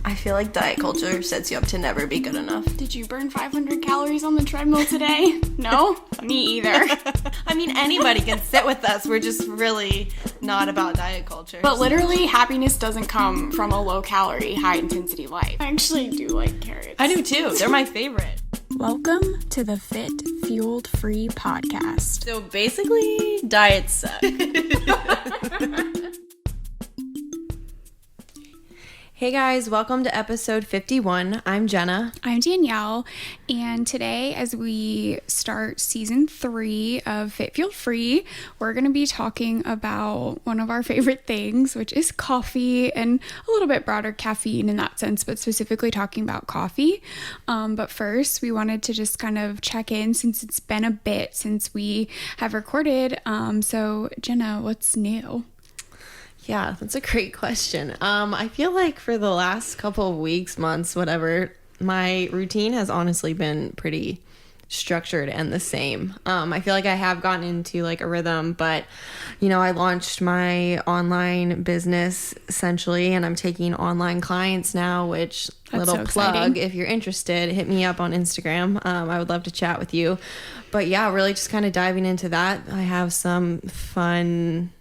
I feel like diet culture sets you up to never be good enough. Did you burn 500 calories on the treadmill today? No? Me either. I mean, anybody can sit with us. We're just really not about diet culture. But literally, happiness doesn't come from a low-calorie, high-intensity life. I actually do like carrots. I do too. They're my favorite. Welcome to the Fit Fueled Free podcast. So basically, diets suck. Hey guys, welcome to episode 51. I'm Jenna. I'm Danielle, and today as we start season 3 of Fit Fueled Free, we're going to be talking about one of our favorite things, which is coffee, and a little bit broader caffeine in that sense, but specifically talking about coffee. But first, we wanted to just kind of check in since it's been a bit since we have recorded. So Jenna, what's new? Yeah, that's a great question. I feel like for the last couple of weeks, months, whatever, my routine has honestly been pretty structured and the same. I feel like I have gotten into like a rhythm, but I launched my online business essentially, and I'm taking online clients now, which That's little so plug, exciting. if you're interested, hit me up on Instagram. I would love to chat with you. But yeah, really just kind of diving into that. I have some fun,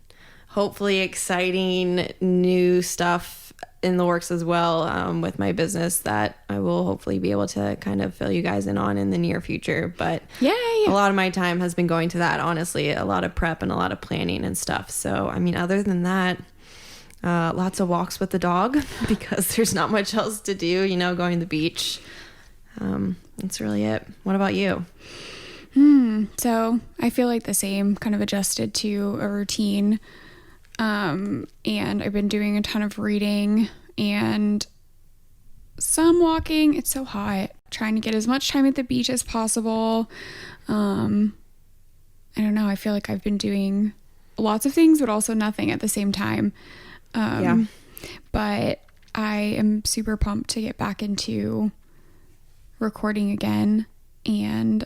hopefully exciting new stuff in the works as well with my business that I will hopefully be able to kind of fill you guys in on in the near future. But Yay! A lot of my time has been going to that, honestly, a lot of prep and a lot of planning and stuff. So, I mean, other than that, lots of walks with the dog because there's not much else to do, going to the beach. That's really it. What about you? So I feel like the same, kind of adjusted to a routine. And I've been doing a ton of reading and some walking. It's so hot. Trying to get as much time at the beach as possible. I don't know. I feel like I've been doing lots of things, but also nothing at the same time. Yeah. But I am super pumped to get back into recording again and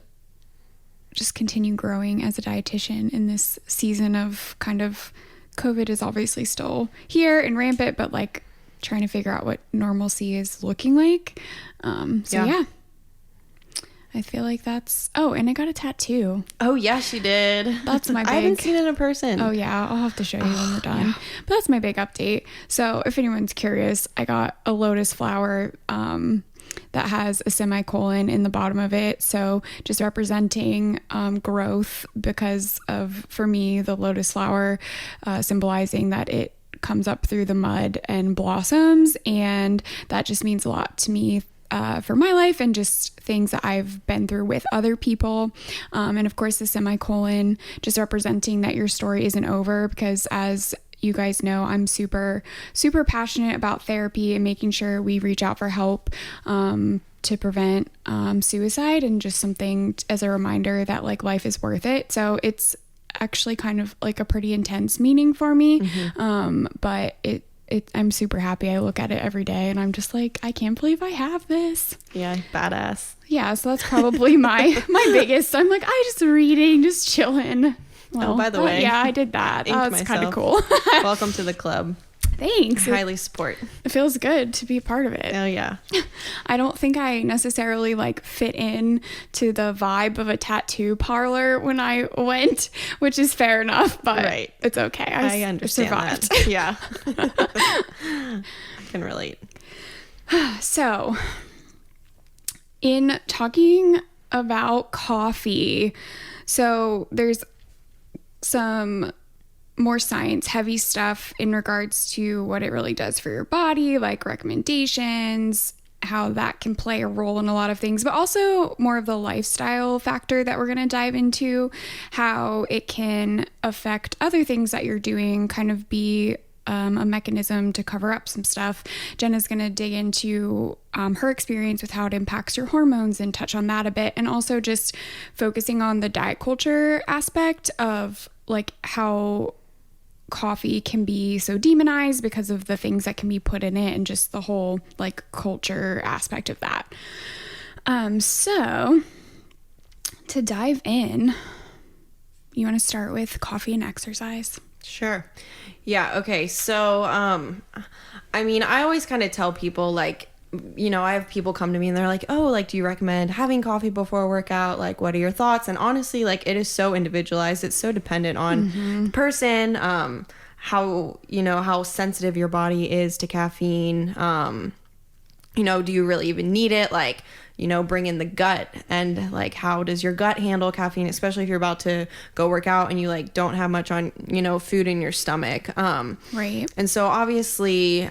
just continue growing as a dietitian in this season of kind of COVID is obviously still here and rampant, but like trying to figure out what normalcy is looking like. Yeah. I feel like that's, and I got a tattoo. Oh, yeah, she did. That's my big, I haven't seen it in person. Oh, yeah. I'll have to show you when we're done. Yeah. But that's my big update. So if anyone's curious, I got a lotus flower that has a semicolon in the bottom of it. So just representing growth because of, for me, the lotus flower symbolizing that it comes up through the mud and blossoms. And that just means a lot to me for my life and just things that I've been through with other people. And of course, the semicolon just representing that your story isn't over, because as you guys know, I'm super, super passionate about therapy and making sure we reach out for help to prevent suicide, and just something as a reminder that like life is worth it. So it's actually kind of like a pretty intense meaning for me. But I'm super happy. I look at it every day and I'm just like, I can't believe I have this. Yeah, badass. Yeah, so that's probably my biggest. I'm like, I just reading, just chilling. Well, by the way. Yeah, I did that. That was kind of cool. Welcome to the club. Thanks. I highly support. It feels good to be a part of it. Oh, yeah. I don't think I necessarily like fit in to the vibe of a tattoo parlor when I went, which is fair enough, but right. It's okay. I understand survived. That. Yeah. I can relate. So, in talking about coffee, so there's some more science heavy stuff in regards to what it really does for your body, like recommendations, how that can play a role in a lot of things, but also more of the lifestyle factor that we're going to dive into, how it can affect other things that you're doing, kind of be a mechanism to cover up some stuff. Jenna's going to dig into her experience with how it impacts your hormones and touch on that a bit, and also just focusing on the diet culture aspect of like how coffee can be so demonized because of the things that can be put in it and just the whole like culture aspect of that. So to dive in, you want to start with coffee and exercise? Sure. Yeah. Okay. So, I mean, I always kind of tell people like I have people come to me and they're like, oh, like, do you recommend having coffee before a workout? Like, what are your thoughts? And honestly, like, it is so individualized. It's so dependent on the person, how sensitive your body is to caffeine. Do you really even need it? Like, bring in the gut, and like, how does your gut handle caffeine, especially if you're about to go work out and you like don't have much on, food in your stomach. Right. And so obviously,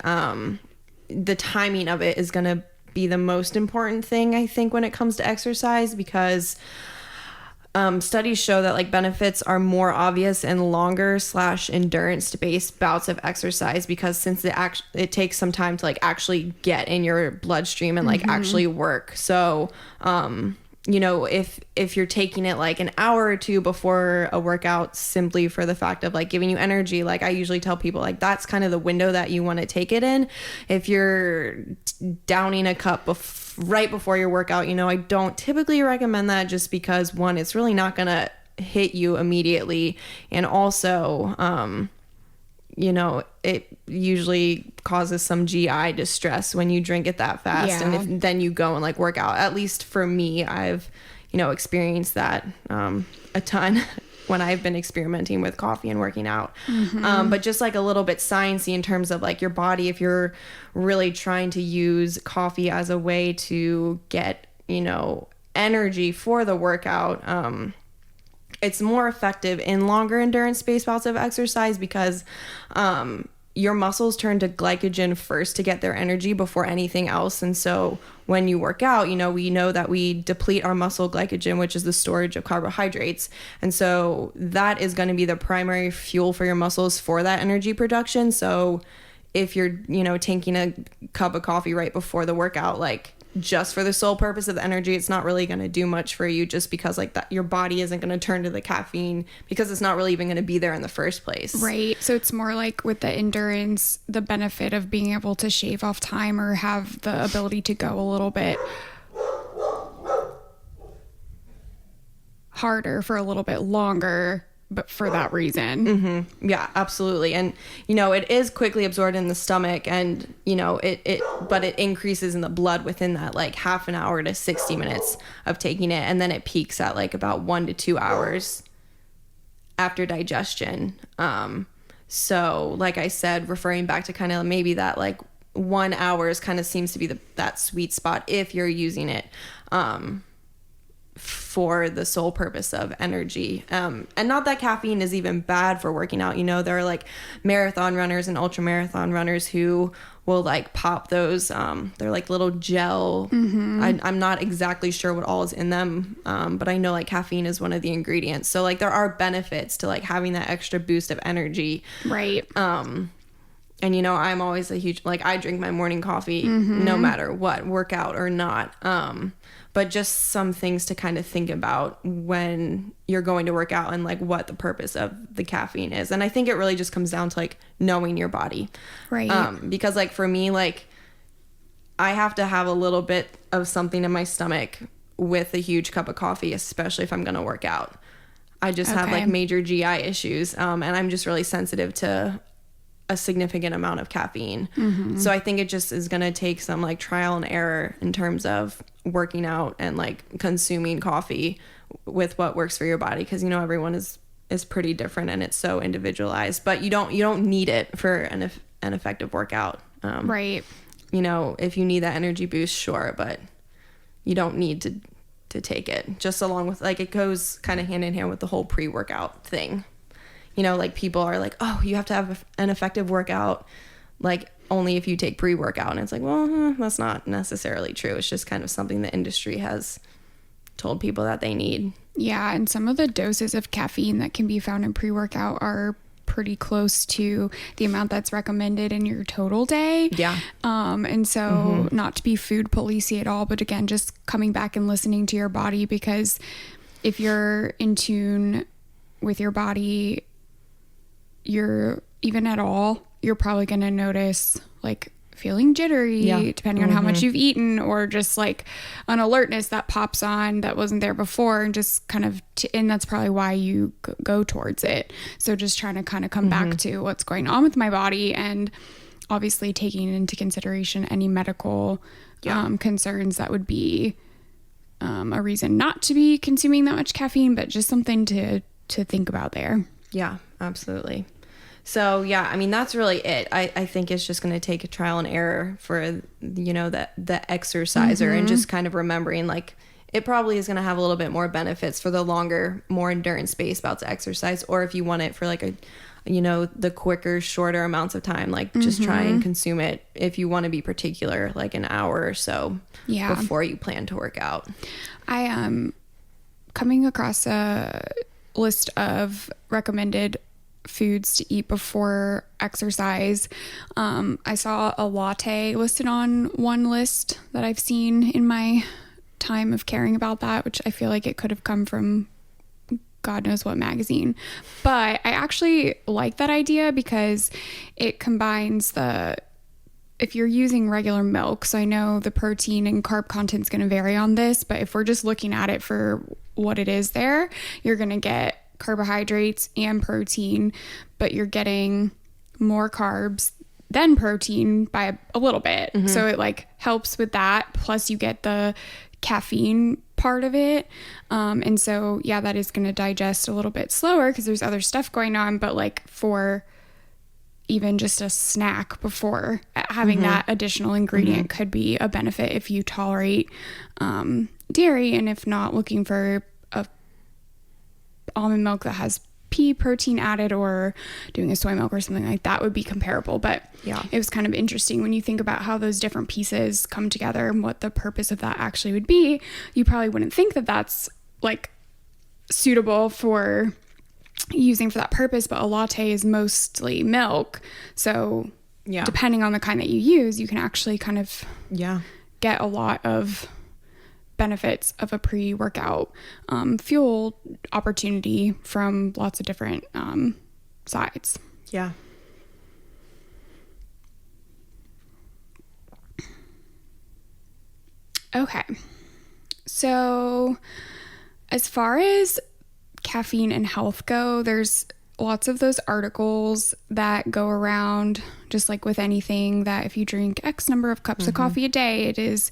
the timing of it is going to be the most important thing, I think, when it comes to exercise, because studies show that like benefits are more obvious in longer / endurance based bouts of exercise, because since it takes some time to like actually get in your bloodstream and like actually work. So if you're taking it like an hour or two before a workout simply for the fact of like giving you energy, like I usually tell people, like, that's kind of the window that you want to take it in. If you're downing a cup right before your workout, I don't typically recommend that, just because, one, it's really not gonna hit you immediately, and also it usually causes some GI distress when you drink it that fast. Yeah. And then you go and like work out. At least for me, I've experienced that a ton when I've been experimenting with coffee and working out. But just like a little bit sciencey in terms of like your body, if you're really trying to use coffee as a way to get energy for the workout, it's more effective in longer endurance space bouts of exercise, because your muscles turn to glycogen first to get their energy before anything else. And so when you work out, we know that we deplete our muscle glycogen, which is the storage of carbohydrates. And so that is going to be the primary fuel for your muscles for that energy production. So if you're, taking a cup of coffee right before the workout, like, just for the sole purpose of the energy, it's not really going to do much for you, just because like that your body isn't going to turn to the caffeine, because it's not really even going to be there in the first place. Right. So it's more like with the endurance, the benefit of being able to shave off time or have the ability to go a little bit harder for a little bit longer, but for that reason. Yeah, absolutely. And it is quickly absorbed in the stomach, and but it increases in the blood within that like half an hour to 60 minutes of taking it, and then it peaks at like about 1 to 2 hours after digestion. So like I said, referring back to kind of maybe that like 1 hour kind of seems to be that sweet spot if you're using it for the sole purpose of energy. And not that caffeine is even bad for working out. There are like marathon runners and ultra marathon runners who will like pop those. They're like little gel. I'm not exactly sure what all is in them. But I know like caffeine is one of the ingredients. So like there are benefits to like having that extra boost of energy. Right. And I'm always a huge, like, I drink my morning coffee no matter what, workout or not. But just some things to kind of think about when you're going to work out, and like what the purpose of the caffeine is. And I think it really just comes down to like knowing your body. Right. Because like for me, like I have to have a little bit of something in my stomach with a huge cup of coffee, especially if I'm going to work out. I just have like major GI issues. And I'm just really sensitive to a significant amount of caffeine. So I think it just is going to take some like trial and error in terms of working out and like consuming coffee with what works for your body, because everyone is pretty different and it's so individualized. But you don't need it for an effective workout. Right. If you need that energy boost, sure, but you don't need to take it. Just along with like, it goes kind of hand in hand with the whole pre-workout thing. Like people are like, oh, you have to have an effective workout, like only if you take pre-workout. And it's like, well, that's not necessarily true. It's just kind of something the industry has told people that they need. Yeah. And some of the doses of caffeine that can be found in pre-workout are pretty close to the amount that's recommended in your total day. Yeah. And so not to be food policey at all, but again, just coming back and listening to your body, because if you're in tune with your body, you're probably going to notice like feeling jittery, depending on how much you've eaten, or just like an alertness that pops on that wasn't there before, and just kind of and that's probably why you go towards it. So just trying to kind of come back to what's going on with my body, and obviously taking into consideration any medical concerns that would be a reason not to be consuming that much caffeine, but just something to think about there. Yeah, absolutely. So yeah, I mean, that's really it. I think it's just going to take a trial and error for, the exerciser, and just kind of remembering like it probably is going to have a little bit more benefits for the longer, more endurance based bouts of exercise, or if you want it for like the quicker, shorter amounts of time, like just try and consume it if you want to be particular, like an hour or so before you plan to work out. I am coming across a list of recommended foods to eat before exercise. I saw a latte listed on one list that I've seen in my time of caring about that, which I feel like it could have come from God knows what magazine. But I actually like that idea because it combines if you're using regular milk, so I know the protein and carb content is going to vary on this, but if we're just looking at it for what it is there, you're going to get carbohydrates and protein, but you're getting more carbs than protein by a little bit. So it like helps with that. Plus you get the caffeine part of it. And so, yeah, that is going to digest a little bit slower because there's other stuff going on, but like for even just a snack before, having that additional ingredient could be a benefit if you tolerate dairy, and if not, looking for a almond milk that has pea protein added, or doing a soy milk or something like that would be comparable. But yeah, it was kind of interesting when you think about how those different pieces come together and what the purpose of that actually would be. You probably wouldn't think that that's like suitable for using for that purpose, but a latte is mostly milk. So depending on the kind that you use, you can actually kind of get a lot of benefits of a pre-workout fuel opportunity from lots of different sides. Yeah. Okay. So as far as caffeine and health go, there's lots of those articles that go around, just like with anything, that if you drink X number of cups of coffee a day, it is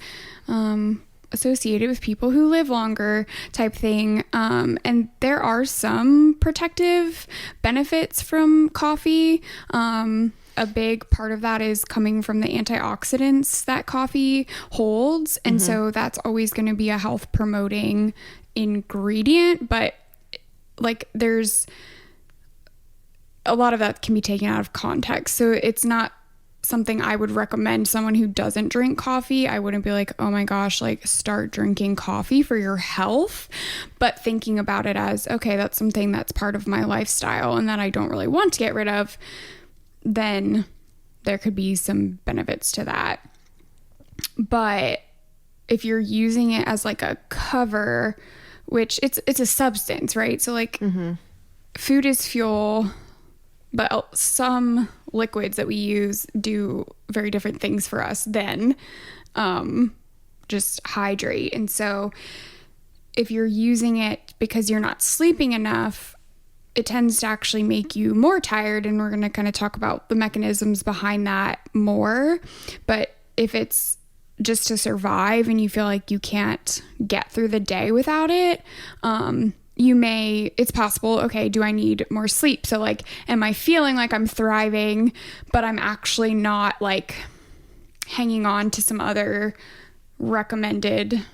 associated with people who live longer type thing. And there are some protective benefits from coffee. A big part of that is coming from the antioxidants that coffee holds. And so that's always going to be a health promoting ingredient, but like there's a lot of that can be taken out of context. So it's not something I would recommend someone who doesn't drink coffee. I wouldn't be like, oh my gosh, like start drinking coffee for your health, but thinking about it as, okay, that's something that's part of my lifestyle and that I don't really want to get rid of, then there could be some benefits to that. But if you're using it as like a cover, which it's a substance, right? So like food is fuel, but some liquids that we use do very different things for us than just hydrate. And so if you're using it because you're not sleeping enough, it tends to actually make you more tired. And we're going to kind of talk about the mechanisms behind that more. But if it's just to survive and you feel like you can't get through the day without it, it's possible, okay, do I need more sleep? So like, am I feeling like I'm thriving, but I'm actually not like hanging on to some other recommended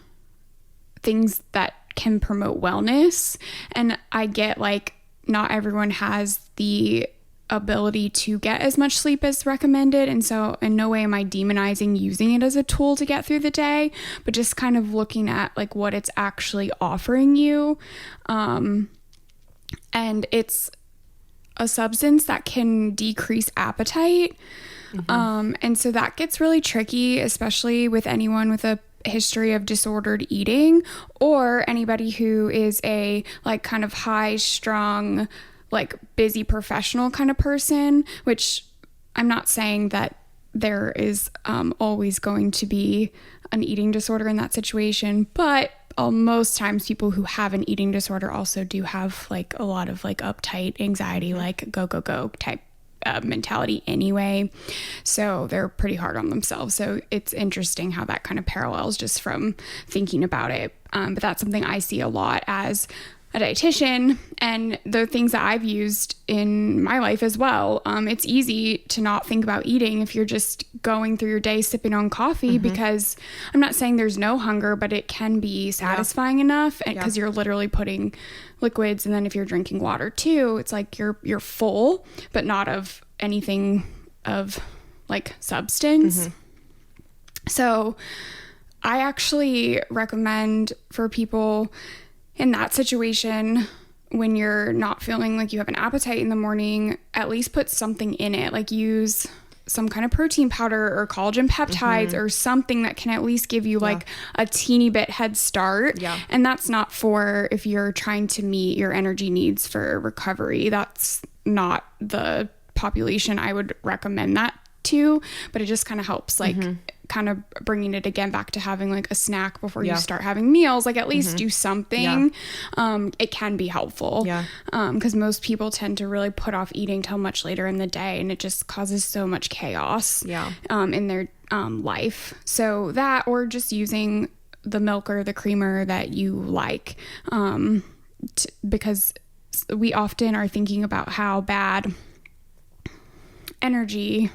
things that can promote wellness? And I get like, not everyone has the ability to get as much sleep as recommended, and so in no way am I demonizing using it as a tool to get through the day, but just kind of looking at like what it's actually offering you. And it's a substance that can decrease appetite. And so that gets really tricky, especially with anyone with a history of disordered eating, or anybody who is a like kind of high strung, like busy professional kind of person, which I'm not saying that there is always going to be an eating disorder in that situation, but most times people who have an eating disorder also do have like a lot of like uptight anxiety, like go type mentality anyway. So they're pretty hard on themselves. So it's interesting how that kind of parallels just from thinking about it. But that's something I see a lot as a dietitian, and the things that I've used in my life as well. It's easy to not think about eating if you're just going through your day sipping on coffee, because I'm not saying there's no hunger, but it can be satisfying enough, because you're literally putting liquids, and then if you're drinking water too, it's like you're full, but not of anything of like substance. So I actually recommend for people in that situation, when you're not feeling like you have an appetite in the morning, at least put something in it, like use some kind of protein powder or collagen peptides or something that can at least give you like a teeny bit head start. And that's not for if you're trying to meet your energy needs for recovery. That's not the population I would recommend that to, but it just kind of helps like kind of bringing it again back to having like a snack before you start having meals, like at least do something. It can be helpful because most people tend to really put off eating till much later in the day, and it just causes so much chaos in their life. So that, or just using the milk or the creamer that you like, because we often are thinking about how bad energy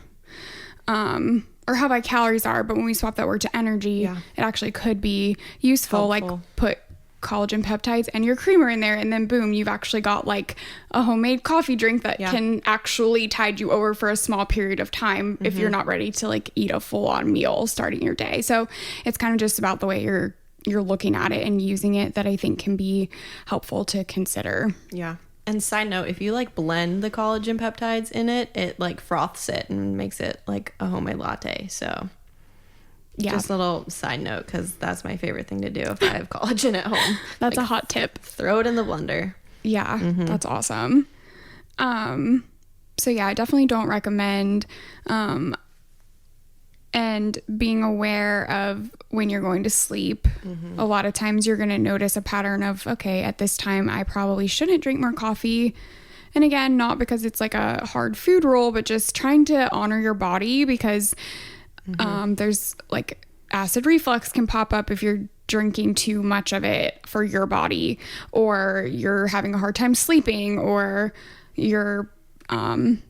or how bad calories are, but when we swap that word to energy, it actually could be useful. Helpful. Like put collagen peptides and your creamer in there, and then boom, you've actually got like a homemade coffee drink that can actually tide you over for a small period of time if you're not ready to like eat a full-on meal starting your day. So it's kind of just about the way you're looking at it and using it that I think can be helpful to consider. And side note, if you like blend the collagen peptides in it, it like froths it and makes it like a homemade latte. So just a little side note, because that's my favorite thing to do if I have collagen at home. That's like, a hot tip. Throw it in the blender. That's awesome. So yeah, I definitely don't recommend and being aware of when you're going to sleep. A lot of times you're going to notice a pattern of, okay, at this time I probably shouldn't drink more coffee. And again, not because it's like a hard food rule, but just trying to honor your body, because there's like acid reflux can pop up if you're drinking too much of it for your body, or you're having a hard time sleeping, or you're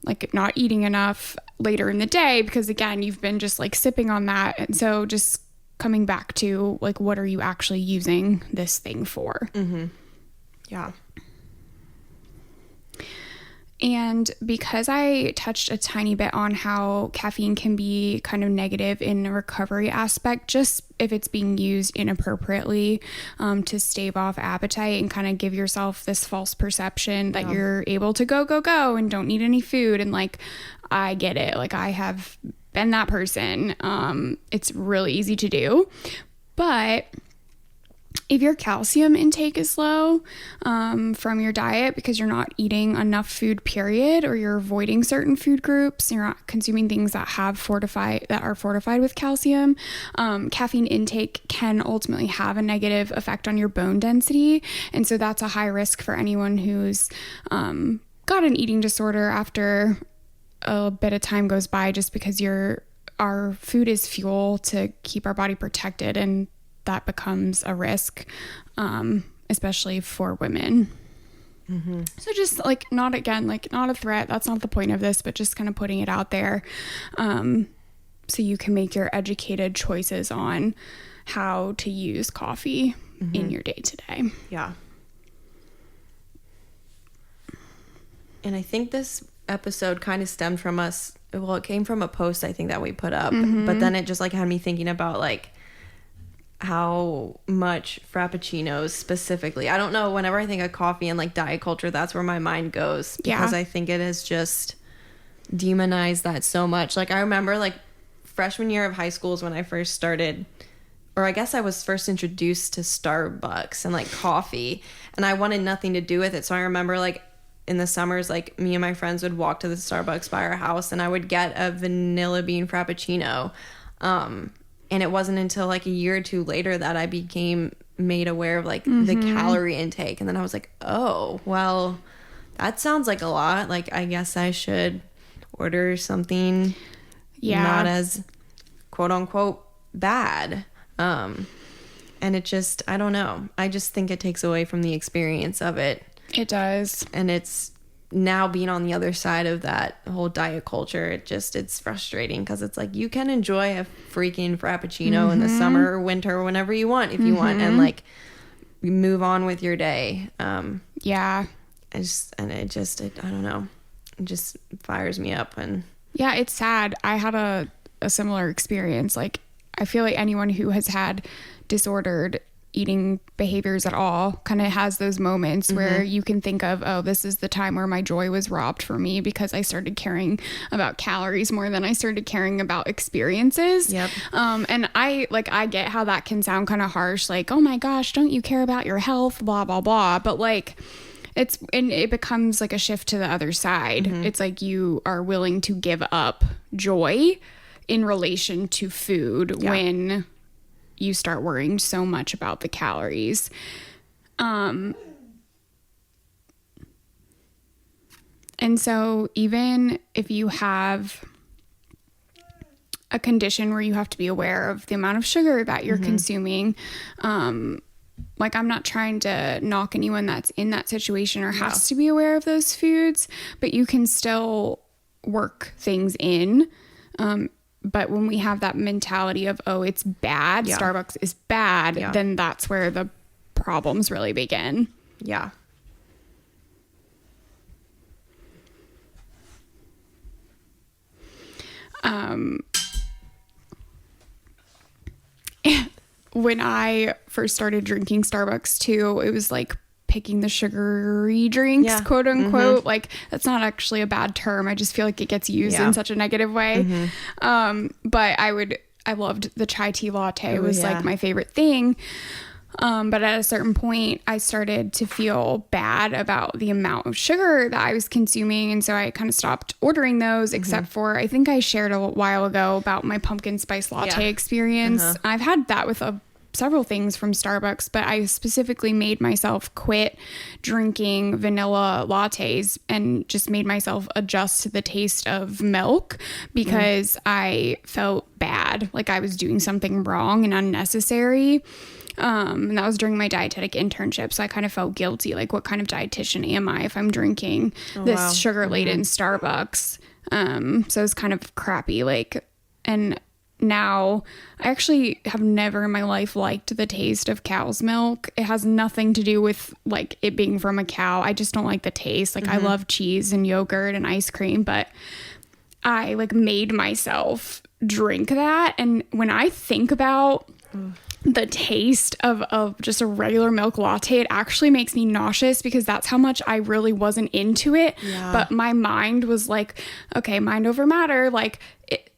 like not eating enough later in the day, because again, you've been just like sipping on that. And so just coming back to like, what are you actually using this thing for? And because I touched a tiny bit on how caffeine can be kind of negative in a recovery aspect, just if it's being used inappropriately to stave off appetite and kind of give yourself this false perception that you're able to go and don't need any food. And like, I get it. Like, I have been that person. It's really easy to do. But if your calcium intake is low from your diet because you're not eating enough food, period, or you're avoiding certain food groups, you're not consuming things that are fortified with calcium, caffeine intake can ultimately have a negative effect on your bone density. And so that's a high risk for anyone who's got an eating disorder after a bit of time goes by, just because our food is fuel to keep our body protected, and that becomes a risk, especially for women. So just like, not a threat. That's not the point of this, but just kind of putting it out there so you can make your educated choices on how to use coffee in your day to day. And I think this episode kind of stemmed from us. Well, it came from a post I think that we put up, but then it just like had me thinking about like how much frappuccinos specifically, I don't know, whenever I think of coffee and like diet culture, that's where my mind goes, because I think it has just demonized that so much. Like, I remember like freshman year of high school is when I first started, or I guess I was first introduced to Starbucks and like coffee, and I wanted nothing to do with it. So I remember like in the summers, like me and my friends would walk to the Starbucks by our house, and I would get a vanilla bean frappuccino. And it wasn't until like a year or two later that I became made aware of like the calorie intake. And then I was like, oh, well, that sounds like a lot. Like, I guess I should order something not as quote unquote bad. And it just, I don't know. I just think it takes away from the experience of it. It does. And it's now being on the other side of that whole diet culture, it's frustrating because it's like you can enjoy a freaking Frappuccino in the summer or winter or whenever you want, if you want, and like move on with your day. Yeah. I don't know. It just fires me up. And yeah, it's sad. I had a similar experience. Like, I feel like anyone who has had disordered eating behaviors at all kind of has those moments where you can think of, oh, this is the time where my joy was robbed for me because I started caring about calories more than I started caring about experiences. Yep. And I get how that can sound kind of harsh, like, oh my gosh, don't you care about your health, blah, blah, blah. But like, it becomes like a shift to the other side. It's like you are willing to give up joy in relation to food when you start worrying so much about the calories. And so even if you have a condition where you have to be aware of the amount of sugar that you're consuming, like, I'm not trying to knock anyone that's in that situation or has to be aware of those foods, but you can still work things in. But when we have that mentality of, oh, it's bad, Starbucks is bad, then that's where the problems really begin. Yeah. When I first started drinking Starbucks too, it was like picking the sugary drinks, quote unquote. Like, that's not actually a bad term. I just feel like it gets used in such a negative way. But I loved the chai tea latte. It was like my favorite thing. But at a certain point, I started to feel bad about the amount of sugar that I was consuming. And so I kind of stopped ordering those, except for, I think I shared a while ago about my pumpkin spice latte experience. I've had that with several things from Starbucks, but I specifically made myself quit drinking vanilla lattes and just made myself adjust to the taste of milk because I felt bad, like I was doing something wrong and unnecessary. And that was during my dietetic internship. So I kind of felt guilty. Like, what kind of dietitian am I if I'm drinking this sugar-laden Starbucks? So it's kind of crappy. Like, and now I actually have never in my life liked the taste of cow's milk. It has nothing to do with like it being from a cow. I just don't like the taste. Like, I love cheese and yogurt and ice cream, but I like made myself drink that. And when I think about the taste of just a regular milk latte, it actually makes me nauseous because that's how much I really wasn't into it. But my mind was like, okay, mind over matter. Like,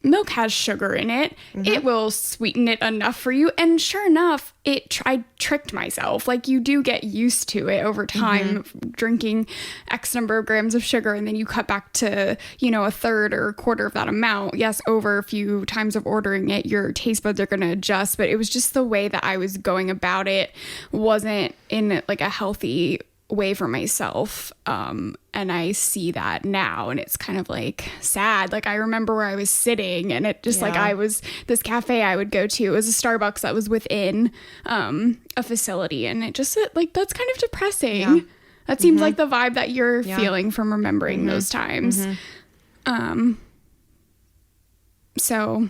milk has sugar in it. It will sweeten it enough for you. And sure enough, I tricked myself. Like, you do get used to it over time, drinking X number of grams of sugar, and then you cut back to, a third or a quarter of that amount. Yes, over a few times of ordering it, your taste buds are going to adjust. But it was just the way that I was going about it wasn't in like a healthy way for myself. And I see that now, and it's kind of like sad. Like, I remember where I was sitting, and it just like this cafe I would go to, it was a Starbucks that was within a facility, and it just like, that's kind of depressing. That seems like the vibe that you're feeling from remembering those times. So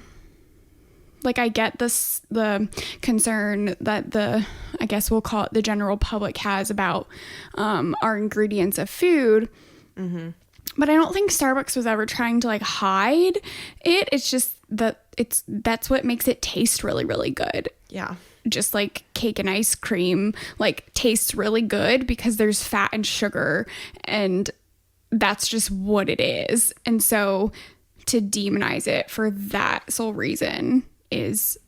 like, I get the concern that I guess we'll call it the general public has about our ingredients of food. But I don't think Starbucks was ever trying to like hide it. It's just that that's what makes it taste really, really good. Yeah. Just like cake and ice cream, like, tastes really good because there's fat and sugar, and that's just what it is. And so to demonize it for that sole reason is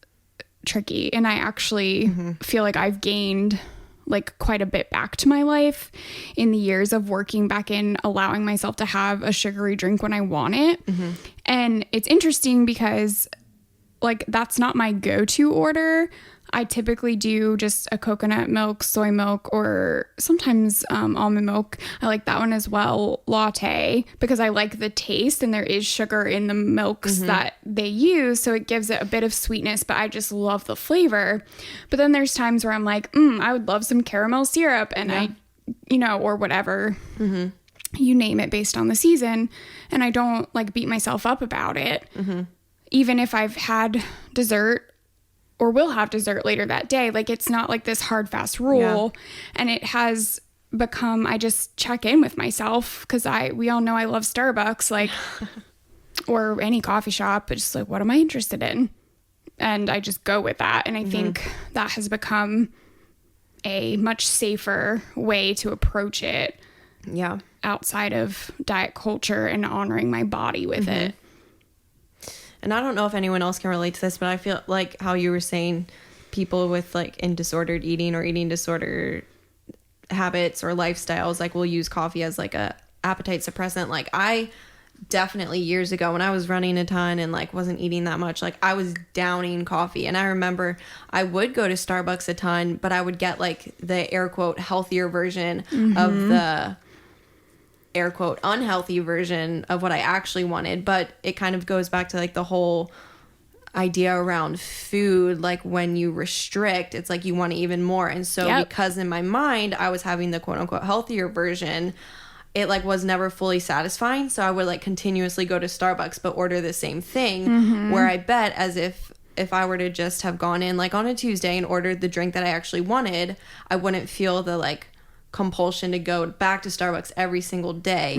tricky. And I actually feel like I've gained like quite a bit back to my life in the years of working back in allowing myself to have a sugary drink when I want it. And it's interesting because like, that's not my go-to order. I typically do just a coconut milk, soy milk, or sometimes almond milk. I like that one as well, latte, because I like the taste, and there is sugar in the milks that they use, so it gives it a bit of sweetness, but I just love the flavor. But then there's times where I'm like, I would love some caramel syrup, and I, you know, or whatever, you name it, based on the season, and I don't like beat myself up about it. Even if I've had dessert or will have dessert later that day. Like, it's not like this hard, fast rule. And it has become, I just check in with myself, because we all know I love Starbucks, like, or any coffee shop, but just like, what am I interested in? And I just go with that. And I think that has become a much safer way to approach it. Yeah. Outside of diet culture and honoring my body with it. And I don't know if anyone else can relate to this, but I feel like how you were saying people with like in disordered eating or eating disorder habits or lifestyles, like, will use coffee as like a appetite suppressant. Like, I definitely years ago when I was running a ton and like wasn't eating that much, like I was downing coffee. And I remember I would go to Starbucks a ton, but I would get like the air quote healthier version of the air quote unhealthy version of what I actually wanted. But it kind of goes back to like the whole idea around food, like when you restrict, it's like you want to even more. And so because in my mind I was having the quote unquote healthier version, it like was never fully satisfying. So I would like continuously go to Starbucks but order the same thing, where I bet as if I were to just have gone in like on a Tuesday and ordered the drink that I actually wanted, I wouldn't feel the like compulsion to go back to Starbucks every single day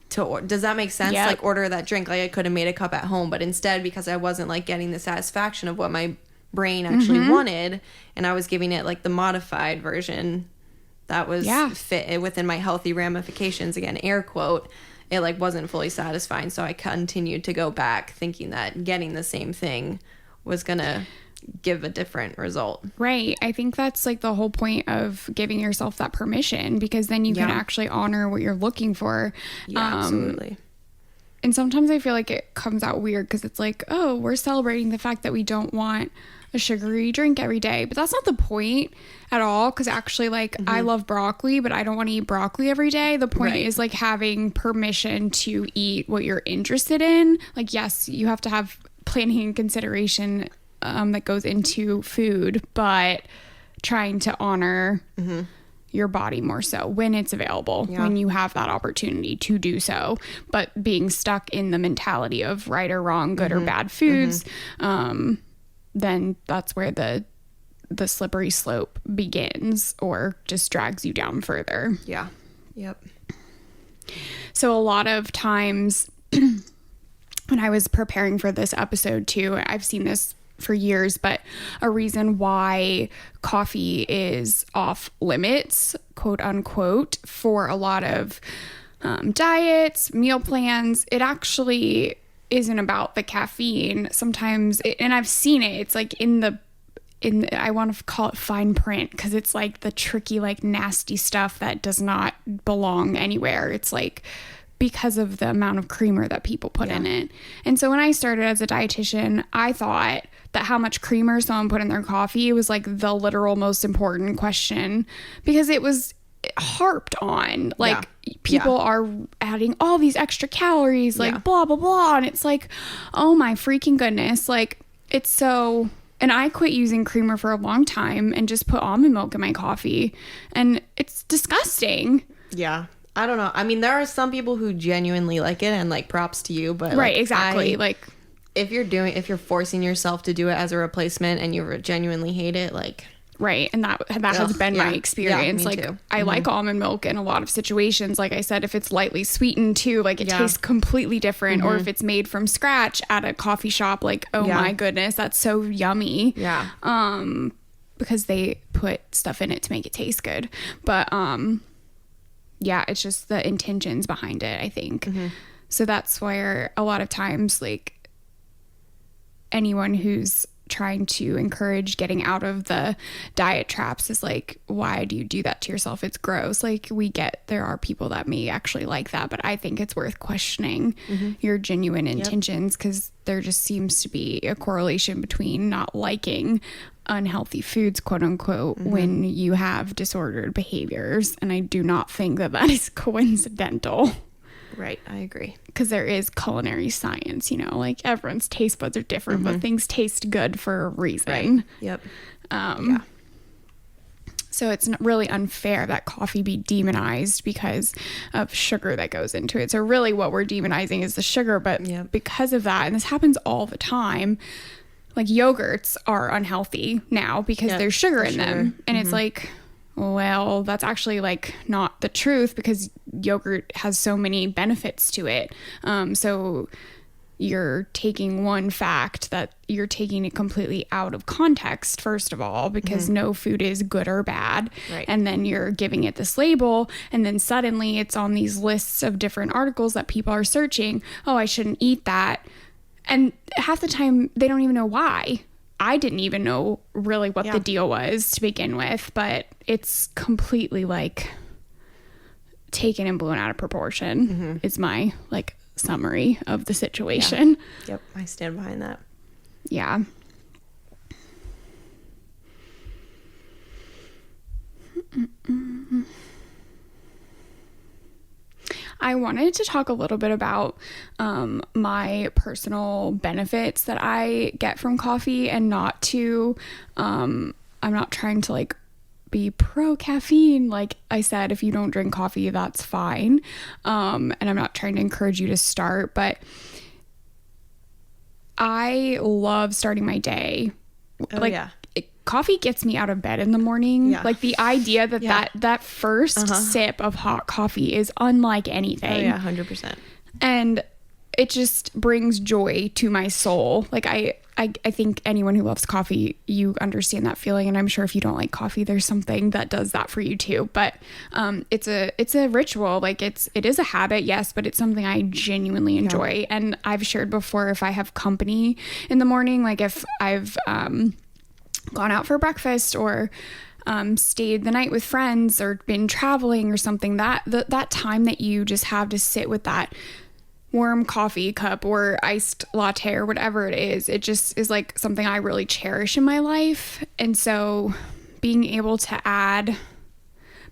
does that make sense? Like, order that drink. Like, I could have made a cup at home, but instead, because I wasn't like getting the satisfaction of what my brain actually wanted, and I was giving it like the modified version that was fit within my healthy ramifications, again air quote, it like wasn't fully satisfying. So I continued to go back thinking that getting the same thing was gonna give a different result. Right. I think that's like the whole point of giving yourself that permission, because then you can actually honor what you're looking for. Absolutely. And sometimes I feel like it comes out weird because it's like, oh, we're celebrating the fact that we don't want a sugary drink every day. But that's not the point at all, because actually, like, I love broccoli, but I don't want to eat broccoli every day. The point is like having permission to eat what you're interested in. Like, yes, you have to have planning and consideration that goes into food, but trying to honor your body more so when it's available, when you have that opportunity to do so. But being stuck in the mentality of right or wrong, good or bad foods, then that's where the slippery slope begins, or just drags you down further. Yeah. Yep. So a lot of times when I was preparing for this episode too, I've seen this for years, but a reason why coffee is off limits, quote unquote, for a lot of diets, meal plans, it actually isn't about the caffeine. Sometimes, and I've seen it, it's like I want to call it fine print, because it's like the tricky, like nasty stuff that does not belong anywhere. It's like because of the amount of creamer that people put in it. And so when I started as a dietitian, I thought that how much creamer someone put in their coffee was like the literal most important question, because it was harped on. Like, people are adding all these extra calories, like blah, blah, blah. And it's like, oh my freaking goodness. Like, it's so... And I quit using creamer for a long time and just put almond milk in my coffee. And it's disgusting. Yeah. I don't know. I mean, there are some people who genuinely like it, and like props to you, but right, like, exactly. Like, if you're forcing yourself to do it as a replacement and you genuinely hate it, like, right. And that has been my experience. Yeah, me like too. I like almond milk in a lot of situations. Like I said, if it's lightly sweetened too, like it tastes completely different. Or if it's made from scratch at a coffee shop, like, oh my goodness, that's so yummy. Yeah. Because they put stuff in it to make it taste good. But yeah, it's just the intentions behind it, I think. So that's where a lot of times, like, anyone who's trying to encourage getting out of the diet traps is like, why do you do that to yourself? It's gross. Like, we get, there are people that may actually like that, but I think it's worth questioning your genuine intentions, because there just seems to be a correlation between not liking unhealthy foods, quote unquote, when you have disordered behaviors. And I do not think that that is coincidental. Right, I agree. Because there is culinary science, you know, like everyone's taste buds are different, but things taste good for a reason. Right. Yep. So it's really unfair that coffee be demonized because of sugar that goes into it. So really what we're demonizing is the sugar, but because of that, and this happens all the time, like yogurts are unhealthy now because there's sugar in them. And it's like, well, that's actually like not the truth, because yogurt has so many benefits to it. So you're taking one fact that you're taking it completely out of context, first of all, because no food is good or bad. Right. And then you're giving it this label, and then suddenly it's on these lists of different articles that people are searching. Oh, I shouldn't eat that. And half the time they don't even know why. I didn't even know really what the deal was to begin with, but it's completely like taken and blown out of proportion is my like summary of the situation. Yep, I stand behind that. Yeah. I wanted to talk a little bit about my personal benefits that I get from coffee, and not to, I'm not trying to like be pro caffeine. Like I said, if you don't drink coffee, that's fine. And I'm not trying to encourage you to start, but I love starting my day. Coffee gets me out of bed in the morning. Yeah. Like the idea that that first sip of hot coffee is unlike anything. Oh yeah, 100%. And it just brings joy to my soul. Like I think anyone who loves coffee, you understand that feeling. And I'm sure if you don't like coffee, there's something that does that for you too. But it's a ritual. Like it is a habit, yes, but it's something I genuinely enjoy. Yeah. And I've shared before, if I have company in the morning, like if I've gone out for breakfast or stayed the night with friends or been traveling or something, that time that you just have to sit with that warm coffee cup or iced latte or whatever it is, it just is like something I really cherish in my life. And so being able to add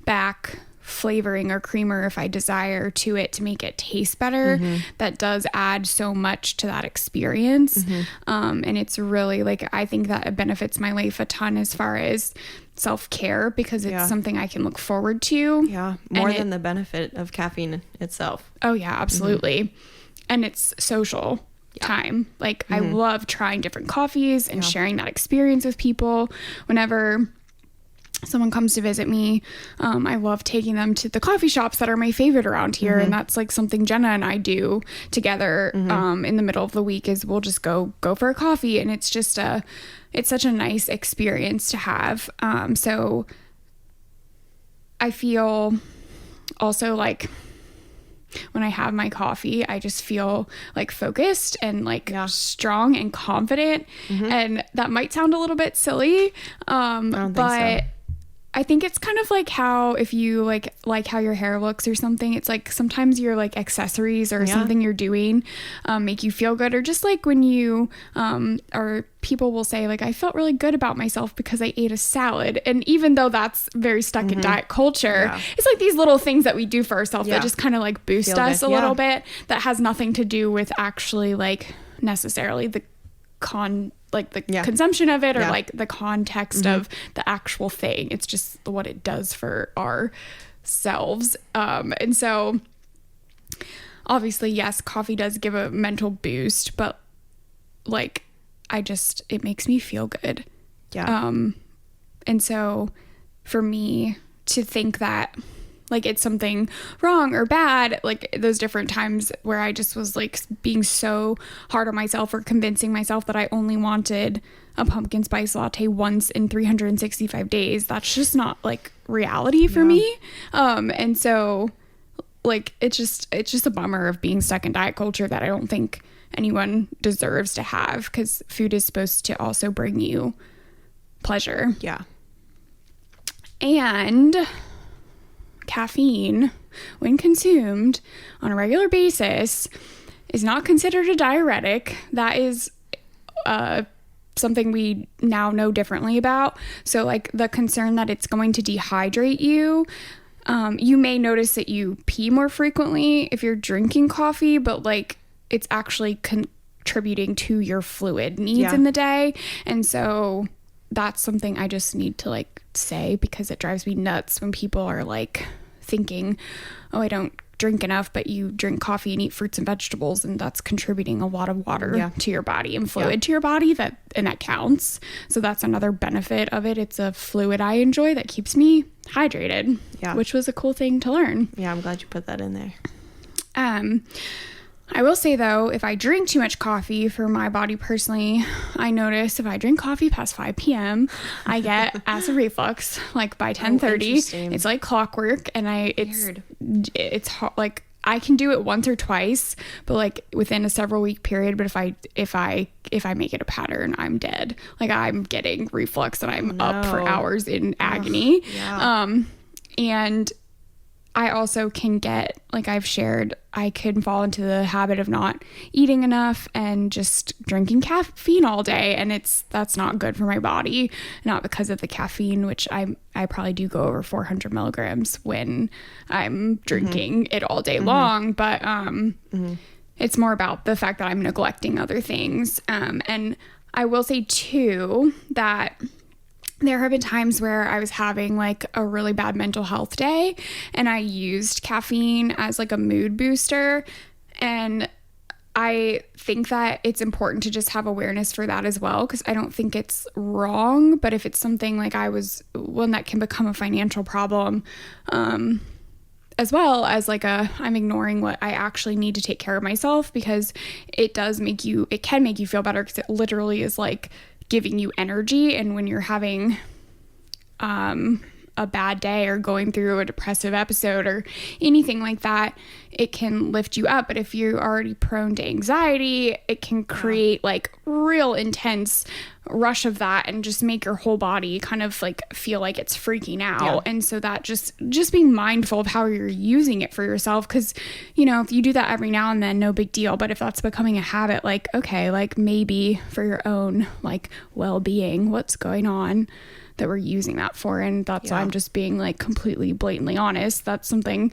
back flavoring or creamer if I desire to it to make it taste better, that does add so much to that experience. And it's really like, I think that it benefits my life a ton as far as self-care, because it's something I can look forward to. Yeah, more than the benefit of caffeine itself. Oh yeah, absolutely. And it's social time. Like I love trying different coffees and sharing that experience with people. Whenever someone comes to visit me, I love taking them to the coffee shops that are my favorite around here. And that's like something Jenna and I do together in the middle of the week, is we'll just go for a coffee. And it's just it's such a nice experience to have. So I feel also like when I have my coffee, I just feel like focused and like strong and confident. And that might sound a little bit silly, but I think it's kind of like how if you like how your hair looks or something, it's like sometimes your like accessories or something you're doing make you feel good, or just like when you or people will say like, I felt really good about myself because I ate a salad. And even though that's very stuck in diet culture, it's like these little things that we do for ourselves that just kind of like boost us a little bit, that has nothing to do with actually like necessarily the consumption of it or like the context of the actual thing. It's just what it does for ourselves. And so obviously, yes, coffee does give a mental boost, but like it makes me feel good. Yeah. And so for me to think that like it's something wrong or bad, like those different times where I just was like being so hard on myself or convincing myself that I only wanted a pumpkin spice latte once in 365 days, that's just not like reality for me. And so like it's just a bummer of being stuck in diet culture that I don't think anyone deserves to have, because food is supposed to also bring you pleasure. Yeah. And caffeine, when consumed on a regular basis, is not considered a diuretic. That is something we now know differently about. So like the concern that it's going to dehydrate you, you may notice that you pee more frequently if you're drinking coffee, but like it's actually contributing to your fluid needs in the day. And so that's something I just need to like say, because it drives me nuts when people are like thinking, oh, I don't drink enough, but you drink coffee and eat fruits and vegetables, and that's contributing a lot of water to your body and fluid to your body, and that counts. So that's another benefit of it. It's a fluid I enjoy that keeps me hydrated, which was a cool thing to learn. Yeah, I'm glad you put that in there. I will say though, if I drink too much coffee, for my body personally, I notice if I drink coffee past 5 p.m., I get acid reflux like by 10:30. It's like clockwork, and it's hard, like I can do it once or twice, but like within a several week period. But if I make it a pattern, I'm dead. Like I'm getting reflux and I'm up for hours in agony. And I also can get, like I've shared, I can fall into the habit of not eating enough and just drinking caffeine all day. And that's not good for my body, not because of the caffeine, which I probably do go over 400 milligrams when I'm drinking it all day long. But it's more about the fact that I'm neglecting other things. And I will say too that there have been times where I was having like a really bad mental health day, and I used caffeine as like a mood booster. And I think that it's important to just have awareness for that as well, because I don't think it's wrong. But if it's something like one that can become a financial problem, as well as like I'm ignoring what I actually need to take care of myself, because it can make you feel better, because it literally is like giving you energy. And when you're having a bad day or going through a depressive episode or anything like that, it can lift you up. But if you're already prone to anxiety, it can create like real intense rush of that and just make your whole body kind of like feel like it's freaking out. And so that just being mindful of how you're using it for yourself, because if you do that every now and then, no big deal. But if that's becoming a habit, like okay, like maybe for your own like well-being, what's going on that we're using that for? And that's why I'm just being like completely blatantly honest. That's something,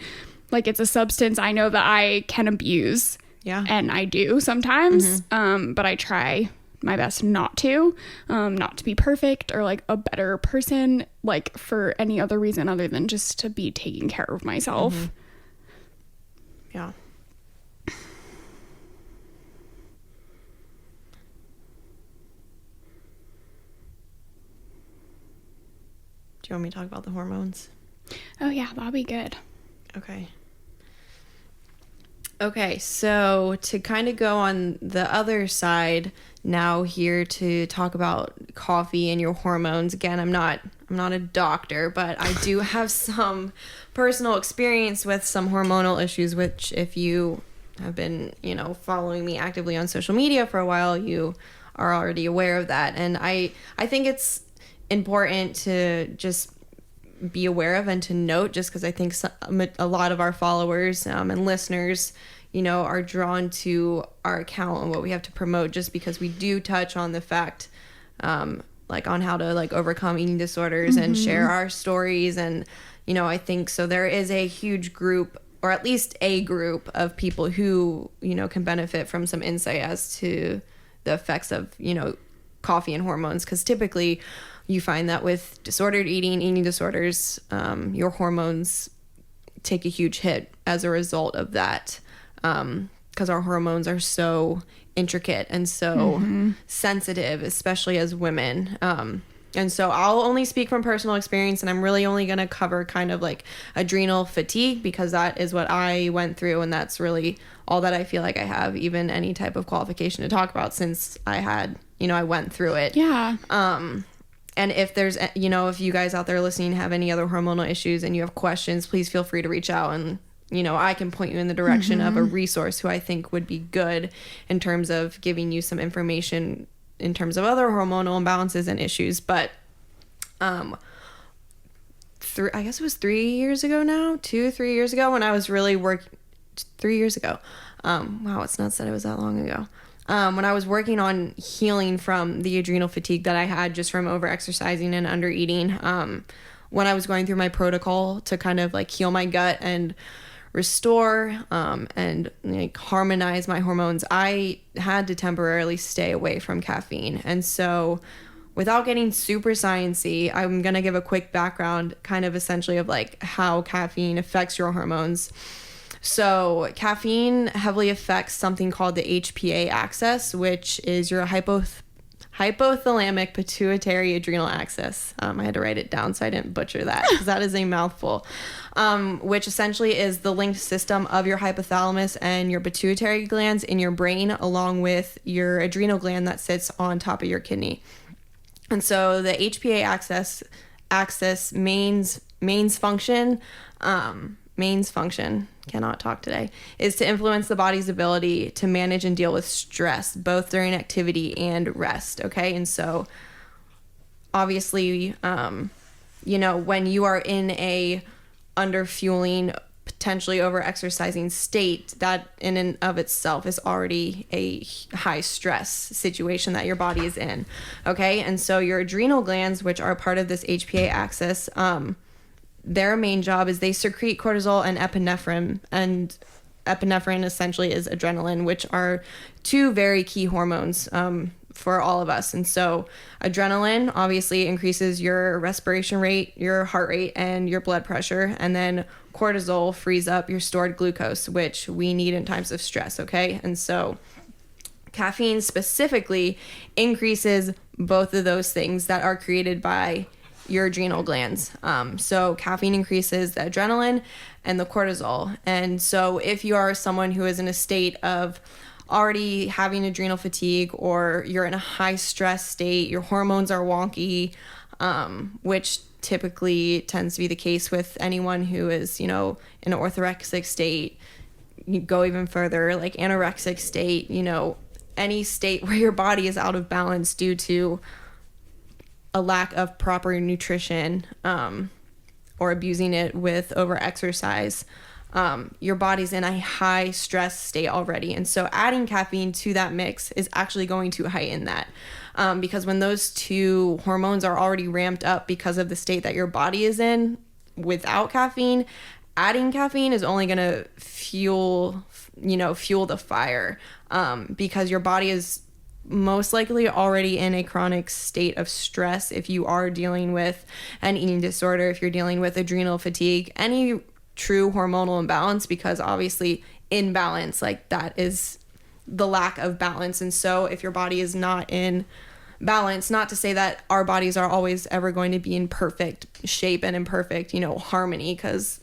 like it's a substance I know that I can abuse, and I do sometimes, but I try my best not to be perfect or like a better person, like for any other reason other than just to be taking care of myself. Yeah. Do you want me to talk about the hormones? Oh yeah, that'll be good. Okay, so to kind of go on the other side now here to talk about coffee and your hormones. Again, I'm not a doctor, but I do have some personal experience with some hormonal issues, which if you have been, following me actively on social media for a while, you are already aware of that. And I think it's important to just be aware of and to note, just because I think a lot of our followers and listeners, are drawn to our account and what we have to promote, just because we do touch on the fact, like on how to like overcome eating disorders and share our stories. And, I think so there is a huge group, or at least a group of people who, can benefit from some insight as to the effects of, coffee and hormones. Because typically you find that with disordered eating disorders, your hormones take a huge hit as a result of that. Because our hormones are so intricate and so sensitive, especially as women. And so I'll only speak from personal experience, and I'm really only going to cover kind of like adrenal fatigue, because that is what I went through, and that's really all that I feel like I have even any type of qualification to talk about, since I had, I went through it. Yeah. And if there's, if you guys out there listening have any other hormonal issues and you have questions, please feel free to reach out and I can point you in the direction of a resource who I think would be good in terms of giving you some information in terms of other hormonal imbalances and issues. But I guess it was 3 years ago now, 3 years ago, when I was really 3 years ago. Wow, it's nuts that it was that long ago. When I was working on healing from the adrenal fatigue that I had just from over-exercising and under-eating, when I was going through my protocol to kind of like heal my gut and restore and like harmonize my hormones, I had to temporarily stay away from caffeine. And so without getting super sciencey, I'm going to give a quick background kind of essentially of like how caffeine affects your hormones. So caffeine heavily affects something called the HPA axis, which is your hypothalamic pituitary adrenal axis. I had to write it down so I didn't butcher that because that is a mouthful, which essentially is the linked system of your hypothalamus and your pituitary glands in your brain, along with your adrenal gland that sits on top of your kidney. And so the HPA axis mains function, cannot talk today, is to influence the body's ability to manage and deal with stress, both during activity and rest. Okay. And so obviously, when you are in a underfueling, potentially over exercising state, that in and of itself is already a high stress situation that your body is in. Okay. And so your adrenal glands, which are part of this HPA axis, their main job is they secrete cortisol and epinephrine, and epinephrine essentially is adrenaline, which are two very key hormones for all of us. And so adrenaline obviously increases your respiration rate, your heart rate, and your blood pressure. And then cortisol frees up your stored glucose, which we need in times of stress. Okay. And so caffeine specifically increases both of those things that are created by your adrenal glands. So caffeine increases the adrenaline and the cortisol. And so if you are someone who is in a state of already having adrenal fatigue, or you're in a high stress state, your hormones are wonky, which typically tends to be the case with anyone who is, in an orthorexic state, you go even further, like anorexic state, any state where your body is out of balance due to a lack of proper nutrition, or abusing it with over-exercise, your body's in a high stress state already. And so adding caffeine to that mix is actually going to heighten that, because when those two hormones are already ramped up because of the state that your body is in without caffeine, adding caffeine is only going to fuel the fire, because your body is most likely already in a chronic state of stress if you are dealing with an eating disorder, if you're dealing with adrenal fatigue, any true hormonal imbalance, because obviously imbalance, like that is the lack of balance. And so if your body is not in balance, not to say that our bodies are always ever going to be in perfect shape and in perfect, harmony, because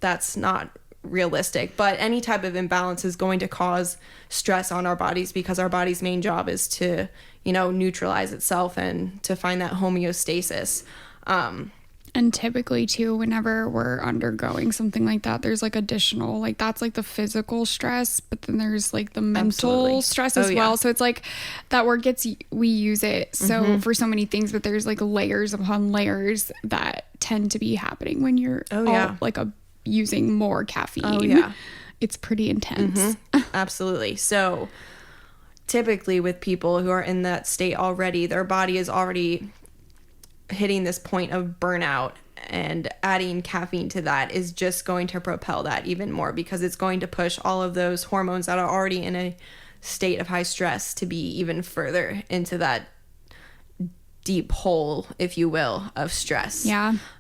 that's not realistic, but any type of imbalance is going to cause stress on our bodies, because our body's main job is to, neutralize itself and to find that homeostasis. And typically too, whenever we're undergoing something like that, there's like additional, like that's like the physical stress, but then there's like the mental stress as well. So it's like that word we use it so for so many things, but there's like layers upon layers that tend to be happening when you're using more caffeine. It's pretty intense. Absolutely. So typically with people who are in that state already, their body is already hitting this point of burnout, and adding caffeine to that is just going to propel that even more, because it's going to push all of those hormones that are already in a state of high stress to be even further into that deep hole, if you will, of stress.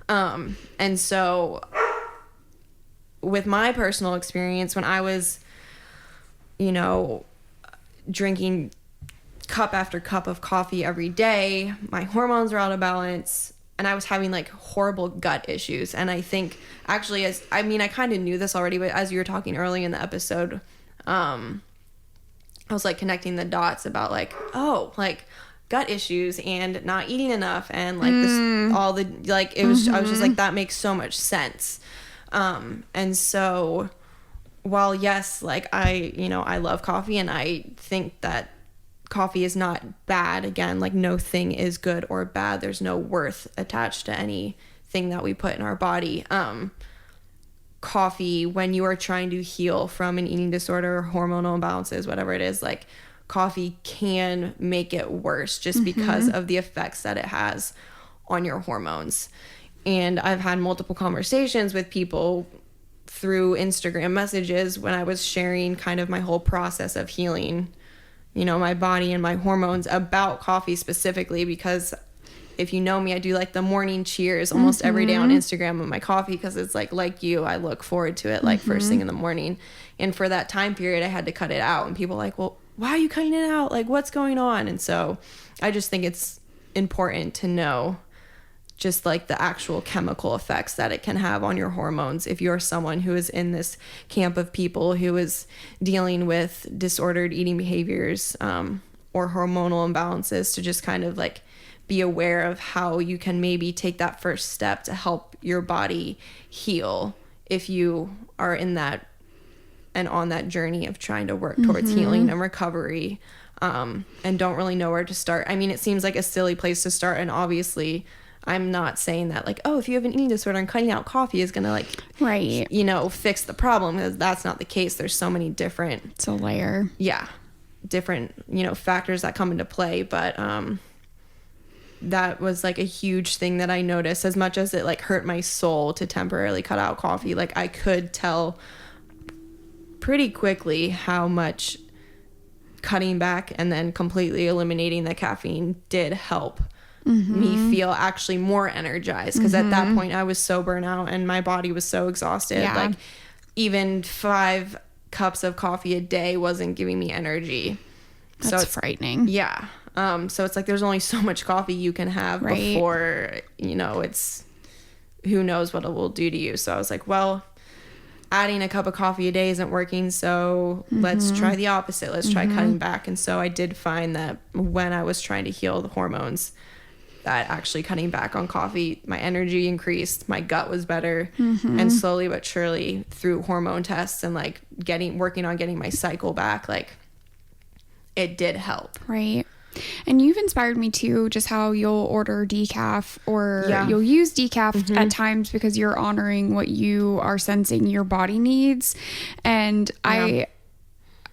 And so with my personal experience, when I was, drinking cup after cup of coffee every day, my hormones were out of balance, and I was having like horrible gut issues. And I think actually, I kind of knew this already, but as you were talking early in the episode, I was like connecting the dots about like, gut issues and not eating enough, and like this, all the, like, it was, I was just like, that makes so much sense. And so while yes, like I love coffee and I think that coffee is not bad. Again, like no thing is good or bad. There's no worth attached to anything that we put in our body. Coffee, when you are trying to heal from an eating disorder, hormonal imbalances, whatever it is, like coffee can make it worse just because of the effects that it has on your hormones. And I've had multiple conversations with people through Instagram messages when I was sharing kind of my whole process of healing, my body and my hormones about coffee specifically, because if you know me, I do like the morning cheers almost every day on Instagram with my coffee, because it's like you, I look forward to it like first thing in the morning. And for that time period, I had to cut it out. And people are like, well, why are you cutting it out? Like, what's going on? And so I just think it's important to know just like the actual chemical effects that it can have on your hormones if you're someone who is in this camp of people who is dealing with disordered eating behaviors or hormonal imbalances, to just kind of like be aware of how you can maybe take that first step to help your body heal if you are in that and on that journey of trying to work towards healing and recovery, and don't really know where to start. I mean, it seems like a silly place to start, and obviously I'm not saying that like, oh, if you have an eating disorder and cutting out coffee is going to like, right, fix the problem, because that's not the case. There's so many different, it's a layer. Yeah. Different, factors that come into play. But, that was like a huge thing that I noticed. As much as it like hurt my soul to temporarily cut out coffee, like I could tell pretty quickly how much cutting back and then completely eliminating the caffeine did help me feel actually more energized, because at that point I was so burnt out and my body was so exhausted. Yeah. Like even 5 cups of coffee a day wasn't giving me energy. That's so it's frightening. Yeah. So it's like there's only so much coffee you can have before, it's who knows what it will do to you. So I was like, well, adding a cup of coffee a day isn't working, so let's try the opposite. Let's try cutting back. And so I did find that when I was trying to heal the hormones, that actually cutting back on coffee, my energy increased, my gut was better, and slowly but surely through hormone tests and like working on getting my cycle back, like it did help. Right. And you've inspired me too, just how you'll order decaf or you'll use decaf at times because you're honoring what you are sensing your body needs. And I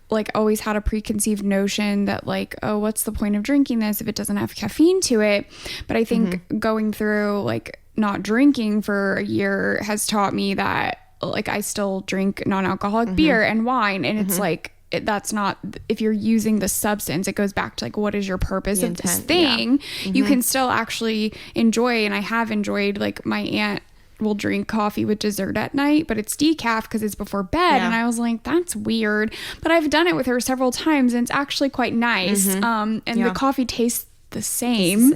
like always had a preconceived notion that like, oh, what's the point of drinking this if it doesn't have caffeine to it? But I think going through like not drinking for a year has taught me that like I still drink non-alcoholic beer and wine, and it's like, that's not, if you're using the substance, it goes back to like, what is your purpose of this thing? You can still actually enjoy, and I have enjoyed, like my aunt will drink coffee with dessert at night, but it's decaf because it's before bed. And I was like, that's weird, but I've done it with her several times and it's actually quite nice. And the coffee tastes the same.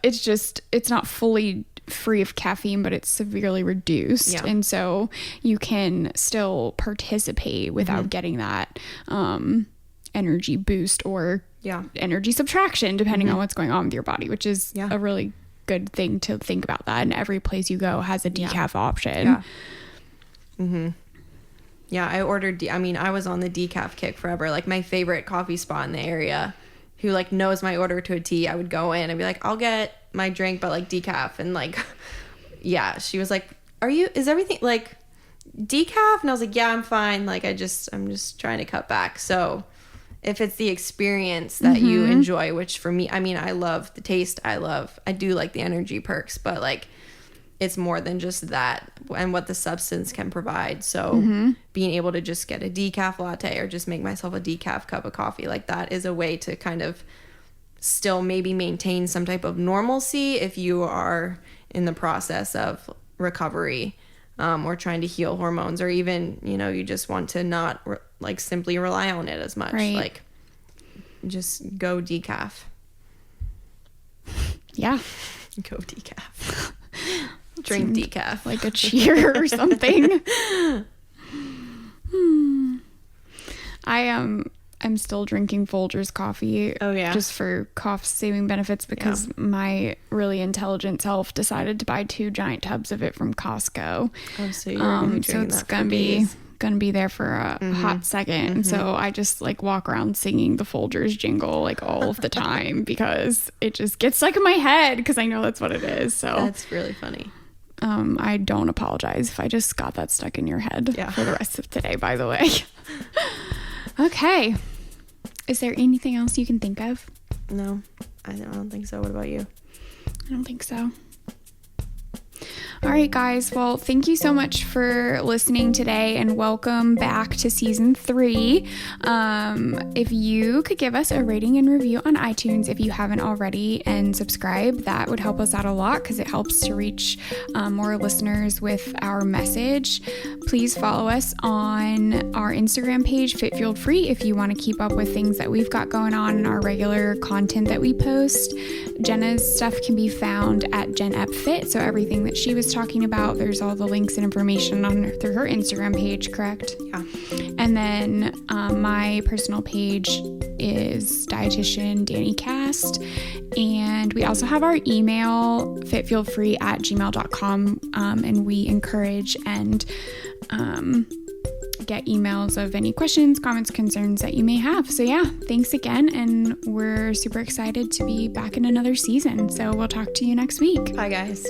It's just, it's not fully free of caffeine, but it's severely reduced, and so you can still participate without getting that energy boost or energy subtraction, depending on what's going on with your body, which is a really good thing to think about. That and every place you go has a decaf option. I ordered I was on the decaf kick forever. Like my favorite coffee spot in the area, who like knows my order to a T, I would go in and be like, I'll get my drink but like decaf, and like she was like, is everything like decaf? And I was like, yeah, I'm fine, like I'm just trying to cut back. So if it's the experience that you enjoy, which for me, I love the taste, I do like the energy perks, but like it's more than just that and what the substance can provide. So being able to just get a decaf latte or just make myself a decaf cup of coffee, like that is a way to kind of still maybe maintain some type of normalcy if you are in the process of recovery, or trying to heal hormones, or even, you just want to not like simply rely on it as much. Like just go decaf. Go decaf. Drink decaf. Like a cheer or something. I'm still drinking Folgers coffee. Oh, yeah. Just for cough saving benefits because my really intelligent self decided to buy 2 giant tubs of it from Costco. Oh, so you're gonna be So drinking it's that gonna for be days. gonna be there for a hot second. And so I just like walk around singing the Folgers jingle like all of the time because it just gets stuck in my head because I know that's what it is. So That's really funny. I don't apologize if I just got that stuck in your head for the rest of today, by the way. Okay. Is there anything else you can think of? No, I don't think so. What about you? I don't think so. All right, guys. Well, thank you so much for listening today and welcome back to season 3. If you could give us a rating and review on iTunes if you haven't already and subscribe, that would help us out a lot because it helps to reach more listeners with our message. Please follow us on our Instagram page, Fit Fueled Free, if you want to keep up with things that we've got going on in our regular content that we post. Jenna's stuff can be found at Jen Ep Fit, so everything that she was talking about, there's all the links and information on through her Instagram page, correct? Yeah. And then my personal page is dietitian Dani Cast, and we also have our email fitfuelfree@gmail.com, and we encourage and get emails of any questions, comments, concerns that you may have. So yeah, thanks again, and we're super excited to be back in another season. So we'll talk to you next week. Bye, guys.